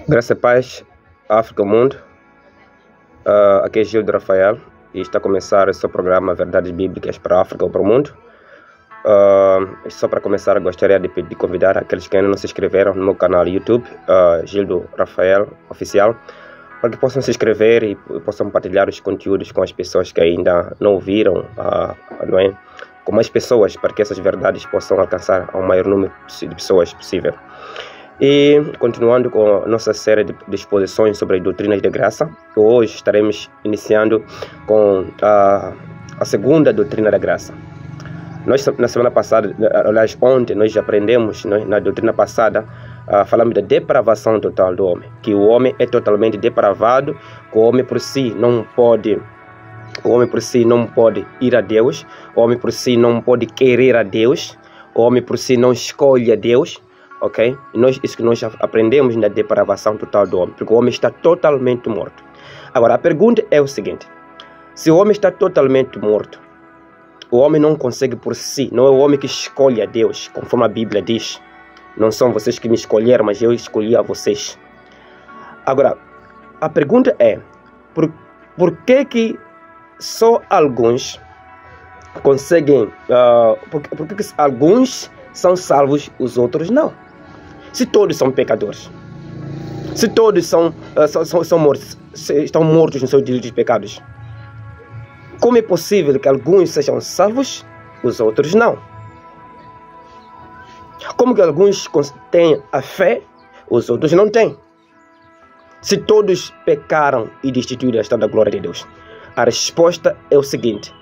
Graça e paz, África, o mundo. Aqui é Gildo Rafael e está a começar o seu programa Verdades Bíblicas para a África ou para o mundo. Só para começar, gostaria de convidar aqueles que ainda não se inscreveram no meu canal YouTube, Gildo Rafael Oficial, para que possam se inscrever e possam partilhar os conteúdos com as pessoas que ainda não ouviram, não é? Com mais pessoas, para que essas verdades possam alcançar ao maior número de pessoas possível. E continuando com a nossa série de exposições sobre as doutrinas de graça, hoje estaremos iniciando com a segunda doutrina da graça. Nós, na semana passada, aliás, ontem, nós já aprendemos, na doutrina passada, falamos da depravação total do homem, que o homem é totalmente depravado, que o homem por si não pode ir a Deus, o homem por si não pode querer a Deus, o homem por si não escolhe a Deus, ok? Isso que nós já aprendemos na depravação total do homem, porque o homem está totalmente morto. Agora, a pergunta é o seguinte: se o homem está totalmente morto, o homem não consegue por si, não é o homem que escolhe a Deus, conforme a Bíblia diz. Não são vocês que me escolheram, mas eu escolhi a vocês. Agora, a pergunta é, por que só alguns conseguem, por que alguns são salvos, os outros não? Se todos são pecadores, se todos são mortos, estão mortos nos seus delitos e pecados, como é possível que alguns sejam salvos, os outros não? Como que alguns têm a fé, os outros não têm? Se todos pecaram e destituíram da glória de Deus, a resposta é o seguinte: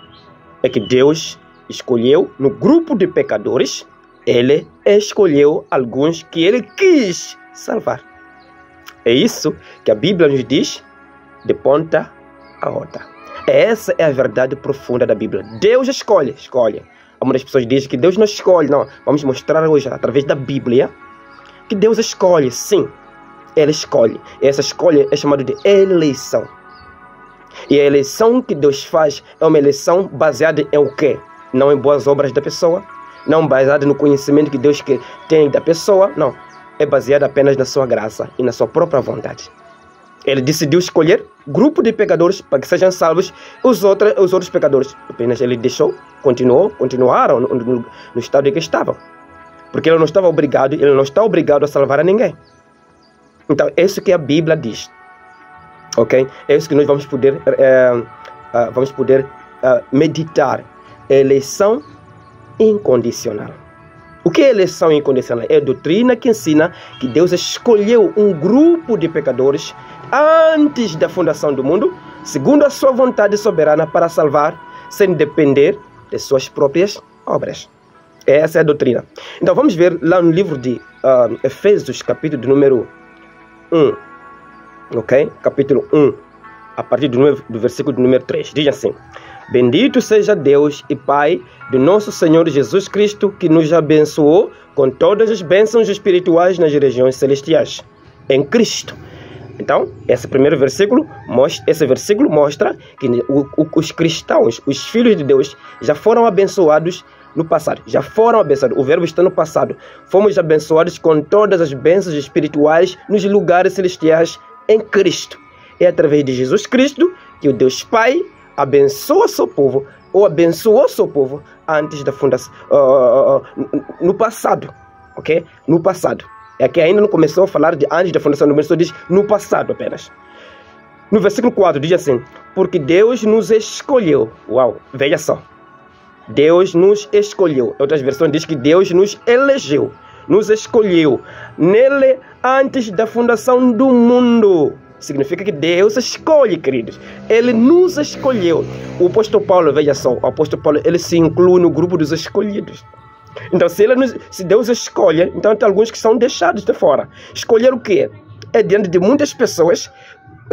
é que Deus escolheu no grupo de pecadores, Ele escolheu alguns que Ele quis salvar. É isso que a Bíblia nos diz de ponta a outra. Essa é a verdade profunda da Bíblia. Deus escolhe. Algumas pessoas dizem que Deus não escolhe. Não, vamos mostrar hoje, através da Bíblia, que Deus escolhe. Sim, Ele escolhe. E essa escolha é chamada de eleição. E a eleição que Deus faz é uma eleição baseada em o quê? Não em boas obras da pessoa, não baseada no conhecimento que Deus tem da pessoa, não. É baseada apenas na sua graça e na sua própria vontade. Ele decidiu escolher grupo de pecadores para que sejam salvos, os outros pecadores apenas ele deixou, continuaram no estado em que estavam. Porque ele não está obrigado a salvar a ninguém. Então, é isso que a Bíblia diz. Ok? É isso que nós vamos poder meditar. Eleição incondicional. O que é eleição incondicional? É a doutrina que ensina que Deus escolheu um grupo de pecadores antes da fundação do mundo, segundo a sua vontade soberana, para salvar, sem depender de suas próprias obras. Essa é a doutrina. Então vamos ver lá no livro de Efésios, capítulo número 1. Ok? Capítulo 1, a partir do versículo número 3. Diz assim: Bendito seja Deus e Pai do nosso Senhor Jesus Cristo, que nos abençoou com todas as bênçãos espirituais nas regiões celestiais, em Cristo. Então, esse versículo mostra que os cristãos, os filhos de Deus, já foram abençoados no passado. Já foram abençoados. O verbo está no passado. Fomos abençoados com todas as bênçãos espirituais nos lugares celestiais em Cristo. É através de Jesus Cristo que o Deus Pai abençoa seu povo, ou abençoou seu povo antes da fundação, no passado, ok? No passado. É que ainda não começou a falar de antes da fundação do mundo, só diz no passado apenas. No versículo 4 diz assim: porque Deus nos escolheu. Uau, veja só. Deus nos escolheu. Outras versões diz que Deus nos elegeu, nos escolheu nele antes da fundação do mundo. Significa que Deus escolhe, queridos. Ele nos escolheu. O apóstolo Paulo, veja só, o apóstolo Paulo, ele se inclui no grupo dos escolhidos. Então, se Deus escolhe, então tem alguns que são deixados de fora. Escolher o quê? É diante de muitas pessoas,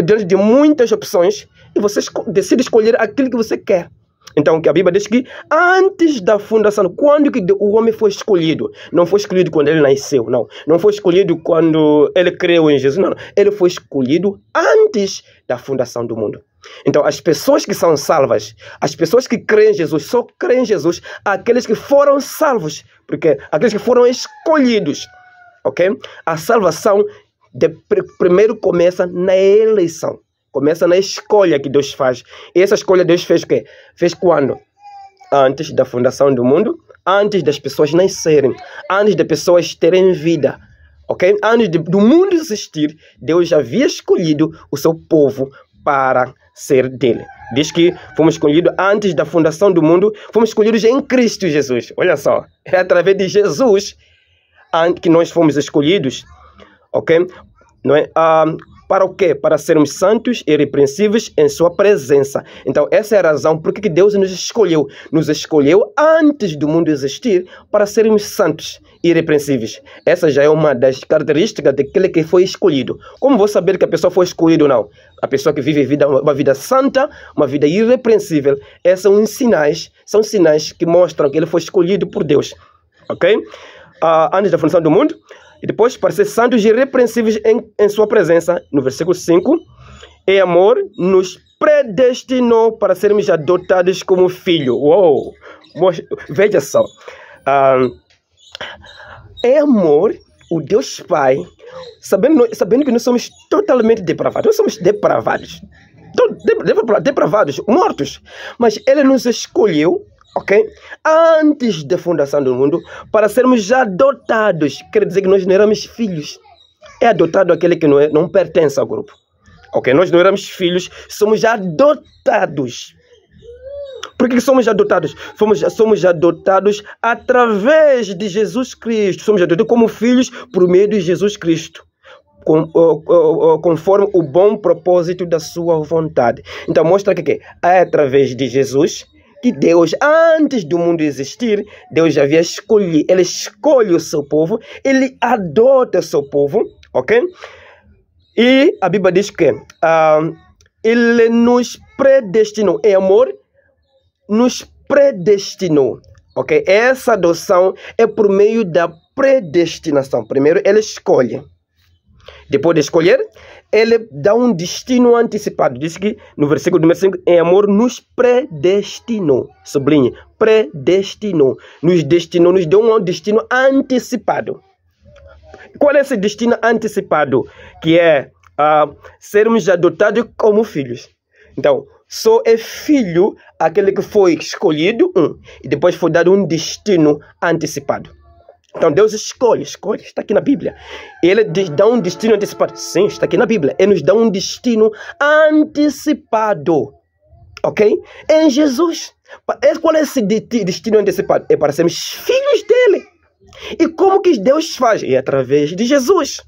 diante de muitas opções, e você decide escolher aquilo que você quer. Então, que a Bíblia diz que antes da fundação, quando que o homem foi escolhido? Não foi escolhido quando ele nasceu, não. Não foi escolhido quando ele creu em Jesus, não. Ele foi escolhido antes da fundação do mundo. Então, as pessoas que são salvas, as pessoas que creem em Jesus, só creem em Jesus aqueles que foram salvos, porque aqueles que foram escolhidos ok? A salvação primeiro começa na eleição. Começa na escolha que Deus faz. E essa escolha Deus fez o quê? Fez quando? Antes da fundação do mundo, antes das pessoas nascerem, antes das pessoas terem vida, ok? Antes do mundo existir, Deus já havia escolhido o seu povo para ser dele. Diz que fomos escolhidos antes da fundação do mundo, fomos escolhidos em Cristo Jesus. Olha só, é através de Jesus que nós fomos escolhidos, ok? Não é? Para o quê? Para sermos santos e irrepreensíveis em sua presença. Então, essa é a razão por que Deus nos escolheu. Nos escolheu antes do mundo existir para sermos santos e irrepreensíveis. Essa já é uma das características daquele que foi escolhido. Como vou saber que a pessoa foi escolhida ou não? A pessoa que vive uma vida santa, uma vida irrepreensível, esses são sinais que mostram que ele foi escolhido por Deus. Ok? Antes da fundação do mundo. E depois, para ser santos e irrepreensíveis em sua presença, no versículo 5, em amor, nos predestinou para sermos adotados como filho. Uou! Veja só. Em amor, o Deus Pai, sabendo que nós somos totalmente depravados, nós somos depravados, mortos, mas Ele nos escolheu, ok? Antes da fundação do mundo, para sermos adotados. Quer dizer que nós não éramos filhos. É adotado aquele que não pertence ao grupo. Ok? Nós não éramos filhos, somos adotados. Por que somos adotados? Somos adotados através de Jesus Cristo. Somos adotados como filhos por meio de Jesus Cristo, conforme o bom propósito da sua vontade. Então mostra que é através de Jesus que Deus, antes do mundo existir, Deus já havia escolhido. Ele escolhe o seu povo, ele adota o seu povo, ok? E a Bíblia diz que ele nos predestinou. Em amor, nos predestinou, ok? Essa adoção é por meio da predestinação. Primeiro ele escolhe. Depois de escolher, ele dá um destino antecipado. Diz que no versículo número 5, em amor nos predestinou. Sublinhe, predestinou. Nos destinou, nos deu um destino antecipado. Qual é esse destino antecipado? Que é sermos adotados como filhos. Então, só é filho aquele que foi escolhido e depois foi dado um destino antecipado. Então Deus escolhe, está aqui na Bíblia. Ele dá um destino antecipado. Sim, está aqui na Bíblia. Ele nos dá um destino antecipado. Ok? Em Jesus. Qual é esse destino antecipado? É para sermos filhos dele. E como que Deus faz? É através de Jesus.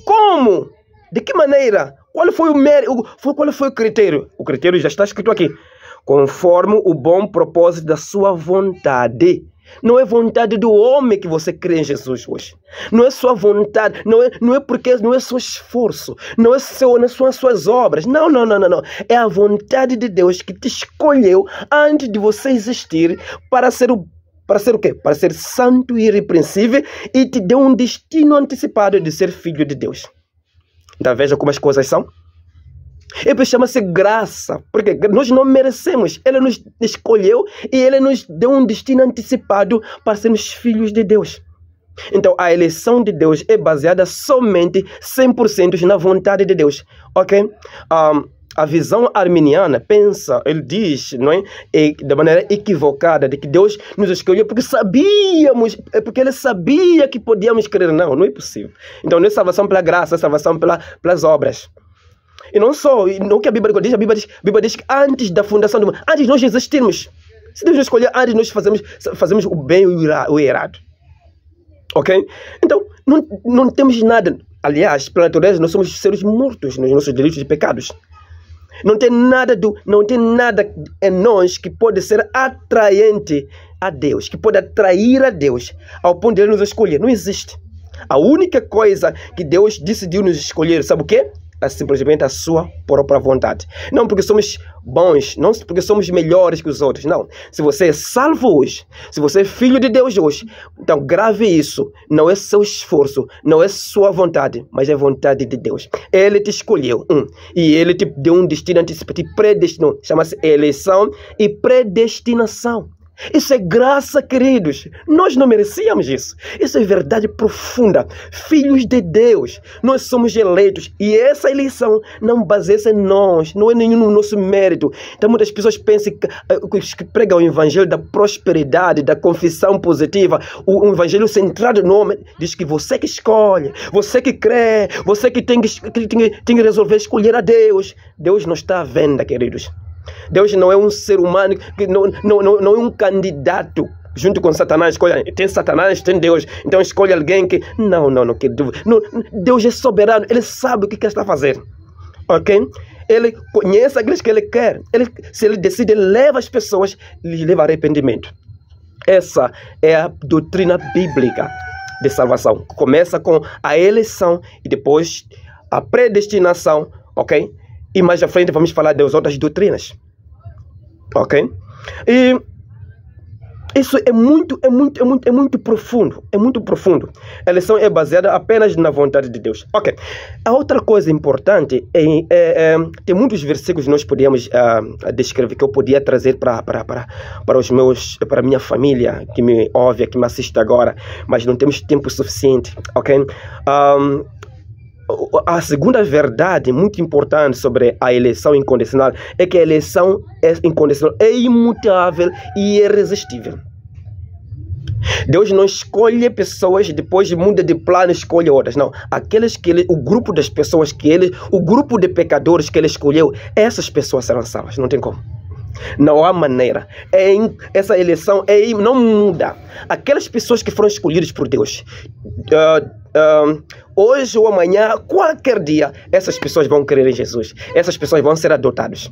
Como? De que maneira? Qual foi o mérito? Qual foi o critério? O critério já está escrito aqui. Conforme o bom propósito da sua vontade. Não é vontade do homem que você crê em Jesus hoje. Não é sua vontade, não é porque não é seu esforço, não são as suas obras. Não. É a vontade de Deus que te escolheu antes de você existir para ser o quê? Para ser santo e irrepreensível e te deu um destino antecipado de ser filho de Deus. Então veja como as coisas são. Ele chama-se graça, porque nós não merecemos. Ele nos escolheu e ele nos deu um destino antecipado para sermos filhos de Deus. Então a eleição de Deus é baseada somente 100% na vontade de Deus, ok? A visão arminiana pensa, ele diz, não é, de maneira equivocada, de que Deus nos escolheu porque ele sabia que podíamos crer. Não é possível. Então não é salvação pela graça, é salvação pelas obras. E não só, não que a Bíblia diz que antes da fundação do mundo, antes de nós existirmos, se Deus nos escolher, antes nós fazemos o bem e o errado. Ok? Então, não temos nada. Aliás, pela natureza, nós somos seres mortos nos nossos delitos e pecados. Não tem nada em nós que pode ser atraente a Deus, que pode atrair a Deus ao ponto de Ele nos escolher. Não existe. A única coisa que Deus decidiu nos escolher, sabe o quê? É simplesmente a sua própria vontade. Não porque somos bons, não porque somos melhores que os outros, não. Se você é salvo hoje, se você é filho de Deus hoje, então grave isso. Não é seu esforço, não é sua vontade, mas é a vontade de Deus. Ele te escolheu e Ele te deu um destino antecipado, te predestinou. Chama-se eleição e predestinação. Isso é graça, queridos. Nós não merecíamos isso. Isso é verdade profunda. Filhos de Deus, nós somos eleitos. E essa eleição não baseia-se em nós, não é nenhum no nosso mérito. Então muitas pessoas pensam que pregam o evangelho da prosperidade, da confissão positiva. O evangelho centrado no homem diz que você que escolhe, você que crê, você que tem que resolver escolher a Deus. Deus não está à venda, queridos. Deus não é um ser humano, não é um candidato junto com Satanás. Escolha, tem Satanás, tem Deus, então escolhe alguém que... Não, querido. Não, Deus é soberano, Ele sabe o que está a fazer. Ok? Ele conhece aqueles que Ele quer. Se Ele decide, Ele leva as pessoas, lhes leva arrependimento. Essa é a doutrina bíblica de salvação. Começa com a eleição e depois a predestinação, ok? E mais à frente vamos falar das outras doutrinas. Ok? E isso é muito profundo. É muito profundo. A eleição é baseada apenas na vontade de Deus. Ok. A outra coisa importante tem muitos versículos que nós podíamos descrever, que eu podia trazer para a minha família que me ouve, que me assiste agora, mas não temos tempo suficiente. Ok? A segunda verdade muito importante sobre a eleição incondicional é que a eleição incondicional é imutável e irresistível. Deus não escolhe pessoas e depois muda de plano e escolhe outras. Não. O grupo das pessoas o grupo de pecadores que Ele escolheu, essas pessoas serão salvas. Não tem como. Não há maneira. Essa eleição não muda. Aquelas pessoas que foram escolhidas por Deus, hoje ou amanhã, qualquer dia, essas pessoas vão crer em Jesus. Essas pessoas vão ser adotadas.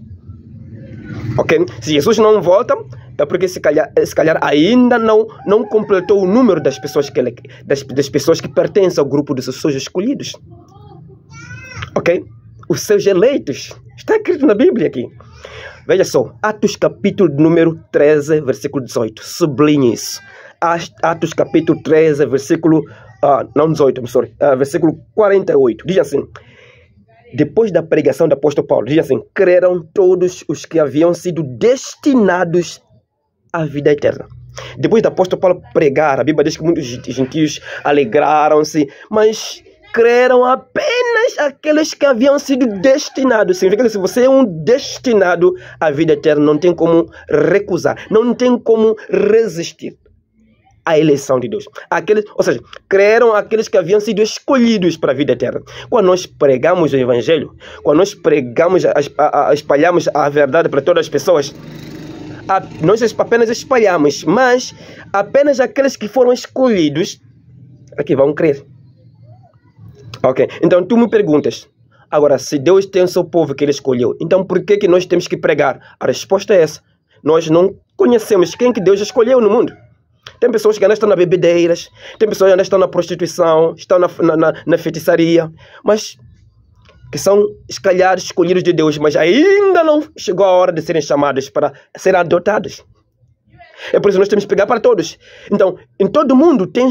Ok? Se Jesus não volta, é porque se calhar ainda não completou o número das pessoas das pessoas que pertencem ao grupo dos seus escolhidos. Ok? Os seus eleitos. Está escrito na Bíblia aqui. Veja só, Atos capítulo número 13, versículo 18. Sublinhe isso. Atos capítulo 13, versículo... versículo 48. Diz assim: depois da pregação do apóstolo Paulo, diz assim: creram todos os que haviam sido destinados à vida eterna. Depois do apóstolo Paulo pregar, a Bíblia diz que muitos gentios alegraram-se, mas creram apenas aqueles que haviam sido destinados. Significa que se você é um destinado à vida eterna, não tem como recusar, não tem como resistir à eleição de Deus. Ou seja, creram aqueles que haviam sido escolhidos para a vida eterna. Quando nós pregamos o evangelho, quando nós pregamos, espalhamos a verdade para todas as pessoas, nós apenas espalhamos, mas apenas aqueles que foram escolhidos é que vão crer. Ok? Então tu me perguntas, agora, se Deus tem o seu povo que Ele escolheu, então por que nós temos que pregar? A resposta é essa. Nós não conhecemos quem que Deus escolheu no mundo. Tem pessoas que ainda estão na bebedeiras, tem pessoas que ainda estão na prostituição, estão na feitiçaria, mas que são, se calhar, escolhidos de Deus, mas ainda não chegou a hora de serem chamados para serem adotados. É por isso que nós temos que pregar para todos. Então, em todo mundo tem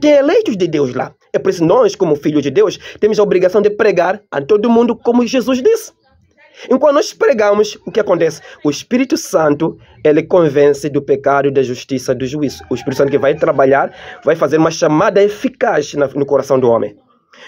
eleitos de Deus lá. É por isso que nós, como filhos de Deus, temos a obrigação de pregar a todo mundo, como Jesus disse. Enquanto nós pregamos, o que acontece? O Espírito Santo, ele convence do pecado, da justiça, do juízo. O Espírito Santo que vai trabalhar, vai fazer uma chamada eficaz no coração do homem.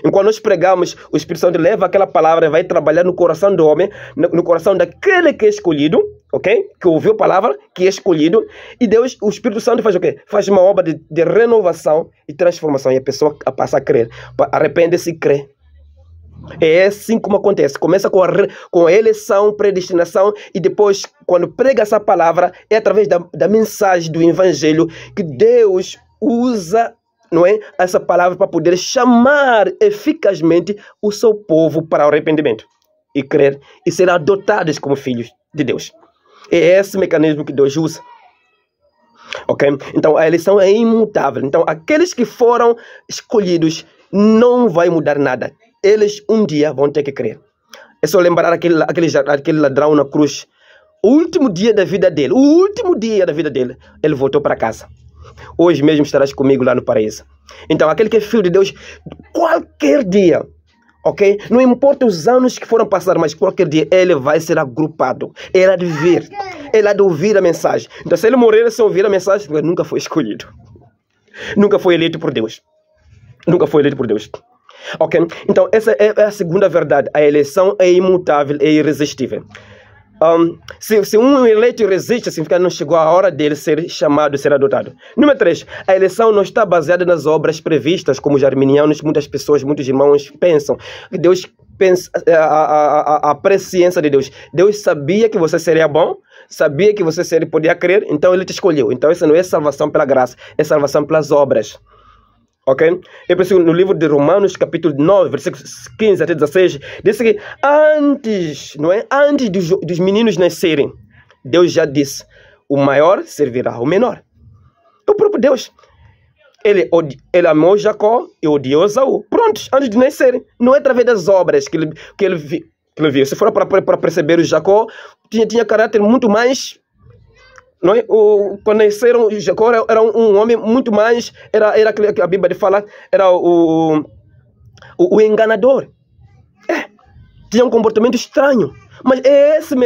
Enquanto nós pregamos, o Espírito Santo leva aquela palavra e vai trabalhar no coração do homem, no coração daquele que é escolhido, ok? Que ouviu a palavra, que é escolhido. E Deus, o Espírito Santo faz o quê? Faz uma obra de renovação e transformação. E a pessoa passa a crer. Arrepende-se e crê. É assim como acontece. Começa com a eleição, predestinação, e depois, quando prega essa palavra, é através da mensagem do Evangelho que Deus usa, não é, essa palavra para poder chamar eficazmente o seu povo para o arrependimento e crer e ser adotados como filhos de Deus. É esse mecanismo que Deus usa. Ok? Então a eleição é imutável. Então aqueles que foram escolhidos não vai mudar nada. Eles um dia vão ter que crer. É só lembrar aquele ladrão na cruz. O último dia da vida dele, ele voltou para casa. Hoje mesmo estarás comigo lá no paraíso. Então aquele que é filho de Deus, qualquer dia, Ok? Não importa os anos que foram passados, mas qualquer dia ele vai ser agrupado. Ele há de vir. Ele há de ouvir a mensagem. Então, se ele morrer sem ouvir a mensagem, ele nunca foi escolhido. Nunca foi eleito por Deus. Nunca foi eleito por Deus. Ok? Então, essa é a segunda verdade. A eleição é imutável e irresistível. Se um eleito resiste, significa que não chegou a hora dele ser chamado, ser adotado. Número 3. A eleição não está baseada nas obras previstas, como os arminianos, muitas pessoas, muitos irmãos pensam. Deus pensa, a presciência de Deus. Deus sabia que você seria bom, sabia que você podia crer, então ele te escolheu. Então essa não é salvação pela graça, é salvação pelas obras. Ok? Eu penso no livro de Romanos, capítulo 9, versículos 15 até 16, diz que antes dos meninos nascerem, Deus já disse, o maior servirá ao menor. O próprio Deus. Ele amou Jacó e odiou Esaú. Prontos, antes de nascerem. Não é através das obras que ele viu. Se for para perceber, o Jacó tinha caráter muito mais... Não é? Quando nasceram, Jacó era um homem muito mais... Era aquilo que a Bíblia fala, era o enganador. Tinha um comportamento estranho. Mas é esse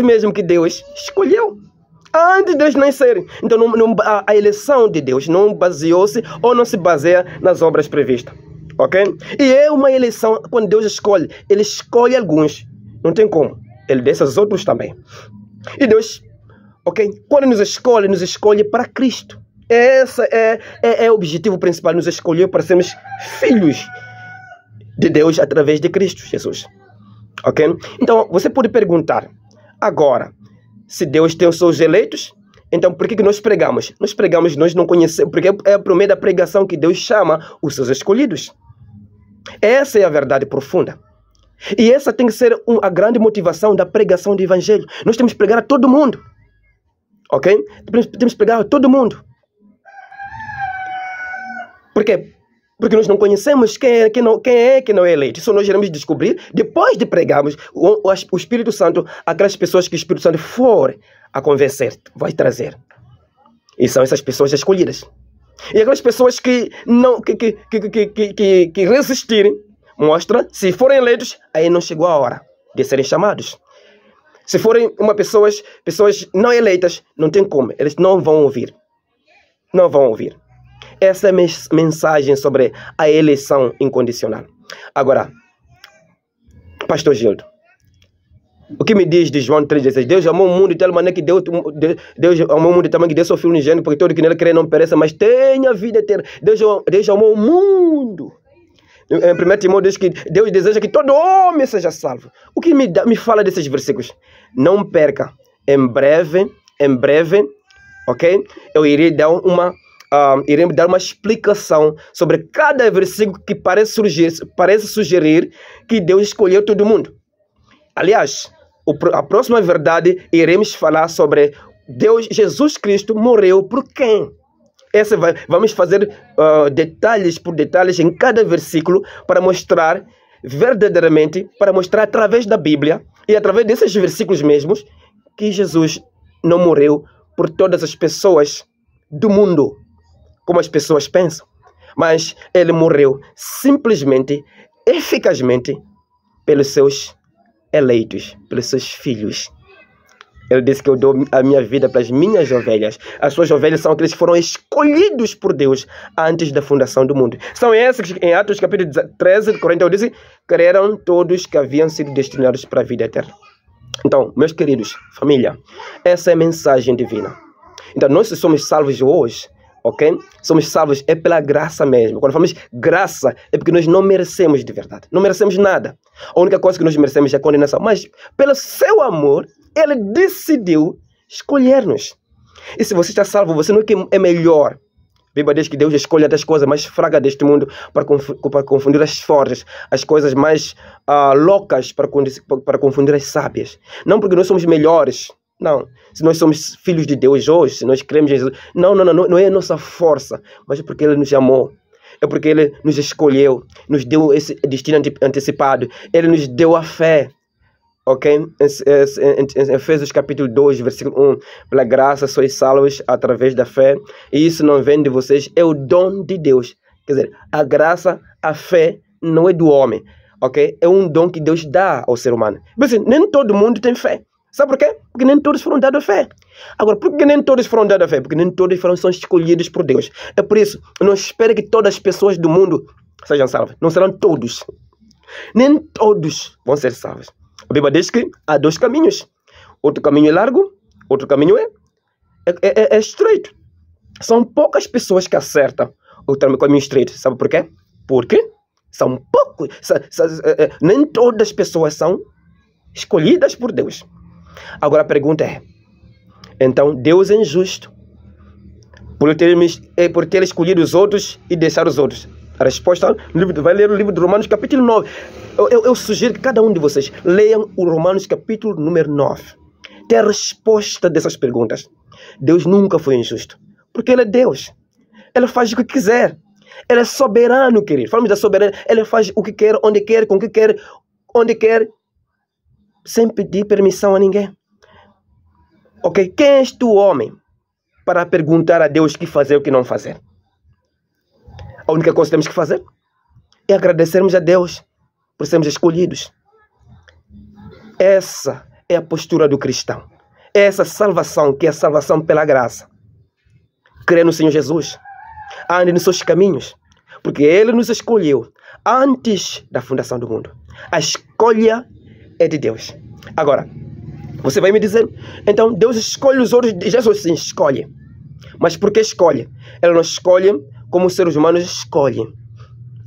mesmo que Deus escolheu antes de eles nascerem. Então a eleição de Deus não baseou-se ou não se baseia nas obras previstas. Ok? E é uma eleição, quando Deus escolhe, ele escolhe alguns. Não tem como. Ele deixa os outros também. E Deus... Ok? Quando nos escolhe para Cristo. Esse é o objetivo principal. Nos escolheu para sermos filhos de Deus através de Cristo Jesus. Ok? Então, você pode perguntar agora, se Deus tem os seus eleitos, então por que nós pregamos? Nós não conhecemos, porque é por meio da pregação que Deus chama os seus escolhidos. Essa é a verdade profunda. E essa tem que ser a grande motivação da pregação do Evangelho. Nós temos que pregar a todo mundo. Ok? Temos que pregar a todo mundo. Por quê? Porque nós não conhecemos quem é que não é eleito. Isso nós iremos descobrir depois de pregarmos o Espírito Santo, aquelas pessoas que o Espírito Santo for a convencer, vai trazer. E são essas pessoas escolhidas. E aquelas pessoas que resistirem, mostra, se forem eleitos, aí não chegou a hora de serem chamados. Se forem pessoas não eleitas, não tem como. Eles não vão ouvir. Não vão ouvir. Essa é a mensagem sobre a eleição incondicional. Agora, Pastor Gildo, o que me diz de João 3,16? Deus amou o mundo de tal maneira que Deus amou o mundo de tal maneira que deu seu Filho unigênito, porque todo que nele crê não pereça, mas tenha vida eterna. Deus amou o mundo. Em 1 Timóteo diz que Deus deseja que todo homem seja salvo. O que me fala desses versículos? Não perca. Em breve, ok? Eu irei dar uma explicação sobre cada versículo que parece sugerir que Deus escolheu todo mundo. Aliás, a próxima verdade, iremos falar sobre Jesus Cristo morreu por quem? Vamos fazer detalhes por detalhes em cada versículo para mostrar verdadeiramente, para mostrar através da Bíblia e através desses versículos mesmos que Jesus não morreu por todas as pessoas do mundo, como as pessoas pensam, mas ele morreu simplesmente, eficazmente, pelos seus eleitos, pelos seus filhos. Ele disse que eu dou a minha vida para as minhas ovelhas. As suas ovelhas são aqueles que foram escolhidos por Deus antes da fundação do mundo. São esses que em Atos capítulo 13, 41, diz que creram todos que haviam sido destinados para a vida eterna. Então, meus queridos, família, essa é a mensagem divina. Então, nós somos salvos hoje, ok? Somos salvos é pela graça mesmo. Quando falamos graça, é porque nós não merecemos de verdade. Não merecemos nada. A única coisa que nós merecemos é a condenação. Mas, pelo seu amor, ele decidiu escolher-nos. E se você está salvo, você não é que é melhor. A Bíblia diz que Deus escolhe até as coisas mais fracas deste mundo para confundir as fortes, as coisas mais loucas para confundir as sábias. Não porque nós somos melhores. Não, se nós somos filhos de Deus hoje, se nós cremos em Jesus, não é nossa força, mas é porque Ele nos amou, é porque Ele nos escolheu, nos deu esse destino antecipado, Ele nos deu a fé, ok? Em Efésios capítulo 2, versículo 1, pela graça sois salvos através da fé, e isso não vem de vocês, é o dom de Deus. Quer dizer, a graça, a fé não é do homem, ok? É um dom que Deus dá ao ser humano. Mas assim, nem todo mundo tem fé. Sabe por quê? Porque nem todos foram dados a fé. Agora, por que nem todos foram dados a fé? Porque nem todos são escolhidos por Deus. É por isso, não espere que todas as pessoas do mundo sejam salvas. Não serão todos. Nem todos vão ser salvos. A Bíblia diz que há 2 caminhos. Outro caminho é largo, outro caminho é estreito. São poucas pessoas que acertam o caminho estreito. Sabe por quê? Porque são poucos. Nem todas as pessoas são escolhidas por Deus. Agora a pergunta é, então Deus é injusto por ter escolhido os outros e deixar os outros? A resposta, vai ler o livro de Romanos capítulo 9. Eu sugiro que cada um de vocês leiam o Romanos capítulo número 9. Tem a resposta dessas perguntas. Deus nunca foi injusto, porque Ele é Deus. Ele faz o que quiser. Ele é soberano, querido. Falamos da soberania. Ele faz o que quer, onde quer, com o que quer, onde quer, sem pedir permissão a ninguém. Ok? Quem és tu, homem, para perguntar a Deus o que fazer e o que não fazer? A única coisa que temos que fazer é agradecermos a Deus por sermos escolhidos. Essa é a postura do cristão. Essa salvação, que é a salvação pela graça. Crê no Senhor Jesus. Ande nos seus caminhos. Porque Ele nos escolheu antes da fundação do mundo. A escolha é de Deus. Agora, você vai me dizer, então Deus escolhe os outros, Jesus sim escolhe. Mas por que escolhe? Ele não escolhe como os seres humanos escolhem.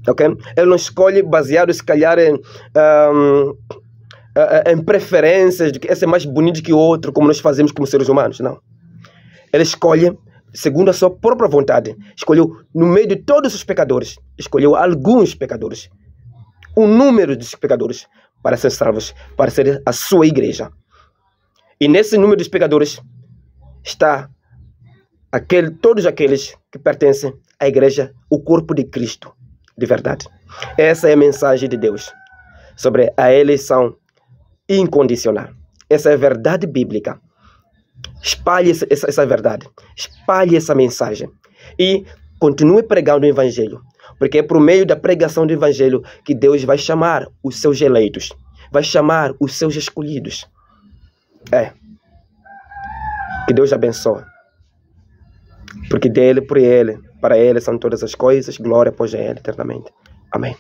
Ok? Ele não escolhe baseado, se calhar, em preferências, de que esse é mais bonito que o outro, como nós fazemos como seres humanos. Não. Ele escolhe segundo a sua própria vontade. Escolheu, no meio de todos os pecadores, escolheu alguns pecadores. Um número de pecadores para ser salvos, para ser a sua igreja. E nesse número dos pecadores está todos aqueles que pertencem à igreja, o corpo de Cristo, de verdade. Essa é a mensagem de Deus sobre a eleição incondicional. Essa é a verdade bíblica. Espalhe essa verdade. Espalhe essa mensagem. E continue pregando o evangelho. Porque é por meio da pregação do evangelho que Deus vai chamar os seus eleitos. Vai chamar os seus escolhidos. Que Deus abençoe. Porque dele, por ele, para ele são todas as coisas. Glória, pois é ele eternamente. Amém.